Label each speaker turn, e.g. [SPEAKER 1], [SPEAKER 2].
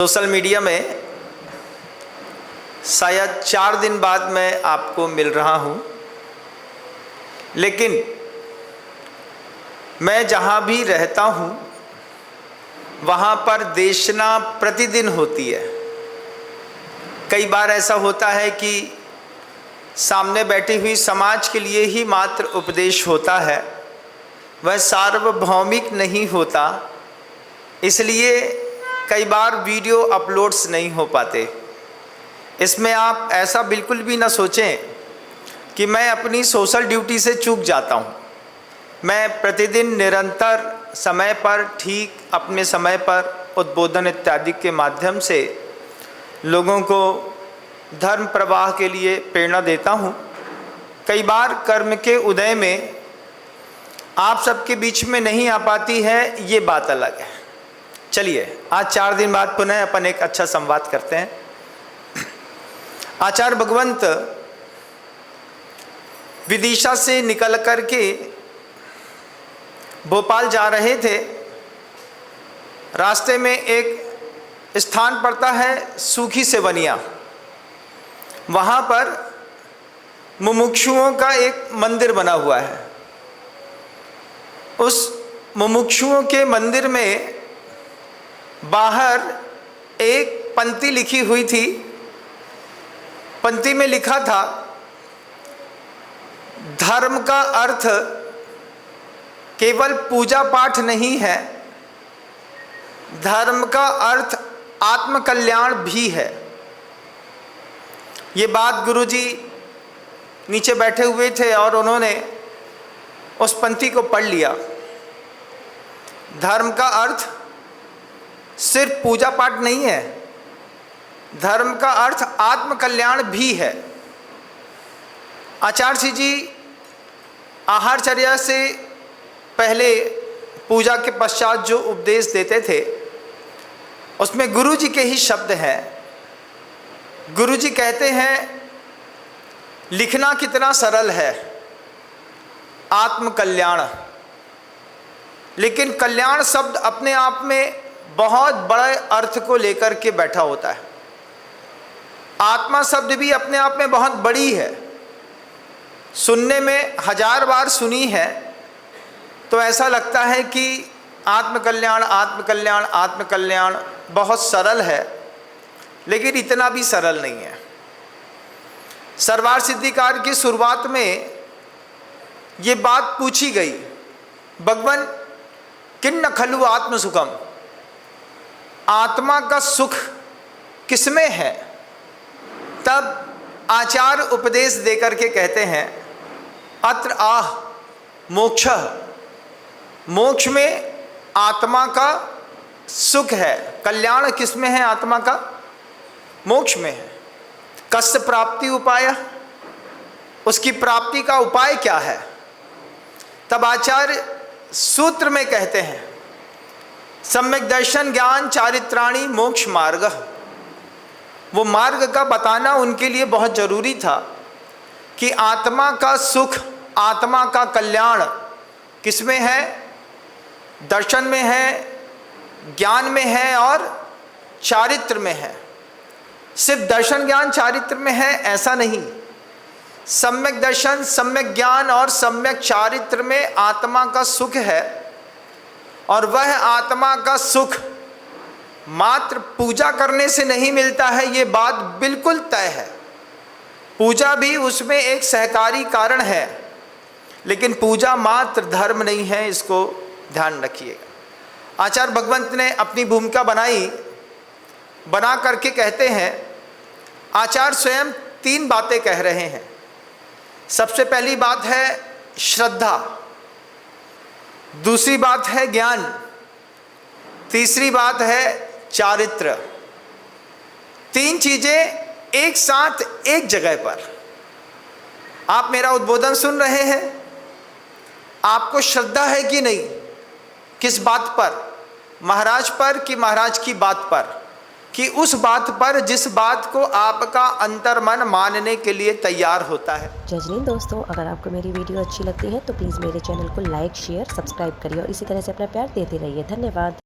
[SPEAKER 1] Social media में शायद 4 दिन बाद मैं आपको मिल रहा हूँ, लेकिन मैं जहाँ भी रहता हूँ वहाँ पर देशना प्रतिदिन होती है। कई बार ऐसा होता है कि सामने बैठी हुई समाज के लिए ही मात्र उपदेश होता है, वह सार्वभौमिक नहीं होता, इसलिए कई बार वीडियो अपलोड्स नहीं हो पाते। इसमें आप ऐसा बिल्कुल भी ना सोचें कि मैं अपनी सोशल ड्यूटी से चूक जाता हूँ। मैं प्रतिदिन निरंतर समय पर ठीक अपने समय पर उद्बोधन इत्यादि के माध्यम से लोगों को धर्म प्रवाह के लिए प्रेरणा देता हूँ। कई बार कर्म के उदय में आप सबके बीच में नहीं आ पाती है, ये बात अलग है। चलिए आज 4 दिन बाद पुनः अपन एक अच्छा संवाद करते हैं। आचार्य भगवंत विदिशा से निकल कर के भोपाल जा रहे थे। रास्ते में एक स्थान पड़ता है सूखी सेवनिया, वहाँ पर मुमुक्षुओं का एक मंदिर बना हुआ है। उस मुमुक्षुओं के मंदिर में बाहर एक पंक्ति लिखी हुई थी। पंक्ति में लिखा था, धर्म का अर्थ केवल पूजा पाठ नहीं है, धर्म का अर्थ आत्मकल्याण भी है। ये बात गुरुजी नीचे बैठे हुए थे और उन्होंने उस पंक्ति को पढ़ लिया। धर्म का अर्थ सिर्फ पूजा पाठ नहीं है, धर्म का अर्थ आत्मकल्याण भी है। आचार्य जी आहारचर्या से पहले पूजा के पश्चात जो उपदेश देते थे उसमें गुरु जी के ही शब्द हैं। गुरु जी कहते हैं, लिखना कितना सरल है, आत्मकल्याण, लेकिन कल्याण शब्द अपने आप में बहुत बड़े अर्थ को लेकर के बैठा होता है। आत्मा शब्द भी अपने आप में बहुत बड़ी है, सुनने में 1000 बार सुनी है तो ऐसा लगता है कि आत्मकल्याण आत्मकल्याण आत्मकल्याण बहुत सरल है, लेकिन इतना भी सरल नहीं है। सर्वार सिद्धिकार की शुरुआत में ये बात पूछी गई, भगवान किन्न खलु आत्म सुखम, आत्मा का सुख किसमें है? तब आचार्य उपदेश देकर के कहते हैं, अत्र आह मोक्ष, मोक्ष में आत्मा का सुख है। कल्याण किसमें है? आत्मा का मोक्ष में है। कस्य प्राप्ति उपाय, उसकी प्राप्ति का उपाय क्या है? तब आचार्य सूत्र में कहते हैं, सम्यक दर्शन ज्ञान चारित्राणी मोक्ष मार्ग। वो मार्ग का बताना उनके लिए बहुत जरूरी था कि आत्मा का सुख, आत्मा का कल्याण किसमें है? दर्शन में है, ज्ञान में है और चारित्र में है। सिर्फ दर्शन ज्ञान चारित्र में है ऐसा नहीं, सम्यक दर्शन, सम्यक ज्ञान और सम्यक चारित्र में आत्मा का सुख है। और वह आत्मा का सुख मात्र पूजा करने से नहीं मिलता है, ये बात बिल्कुल तय है। पूजा भी उसमें एक सहकारी कारण है, लेकिन पूजा मात्र धर्म नहीं है, इसको ध्यान रखिएगा। आचार्य भगवंत ने अपनी भूमिका बना करके कहते हैं, आचार्य स्वयं 3 बातें कह रहे हैं। सबसे पहली बात है श्रद्धा, दूसरी बात है ज्ञान, तीसरी बात है चारित्र। 3 चीजें एक साथ एक जगह पर। आप मेरा उद्बोधन सुन रहे हैं, आपको श्रद्धा है कि नहीं? किस बात पर? महाराज पर कि महाराज की बात पर? कि उस बात पर जिस बात को आपका अंतर्मन मानने के लिए तैयार होता है।
[SPEAKER 2] जय हिंद दोस्तों, अगर आपको मेरी वीडियो अच्छी लगती है तो प्लीज़ मेरे चैनल को लाइक, शेयर, सब्सक्राइब करिए और इसी तरह से अपना प्यार देते रहिए। धन्यवाद।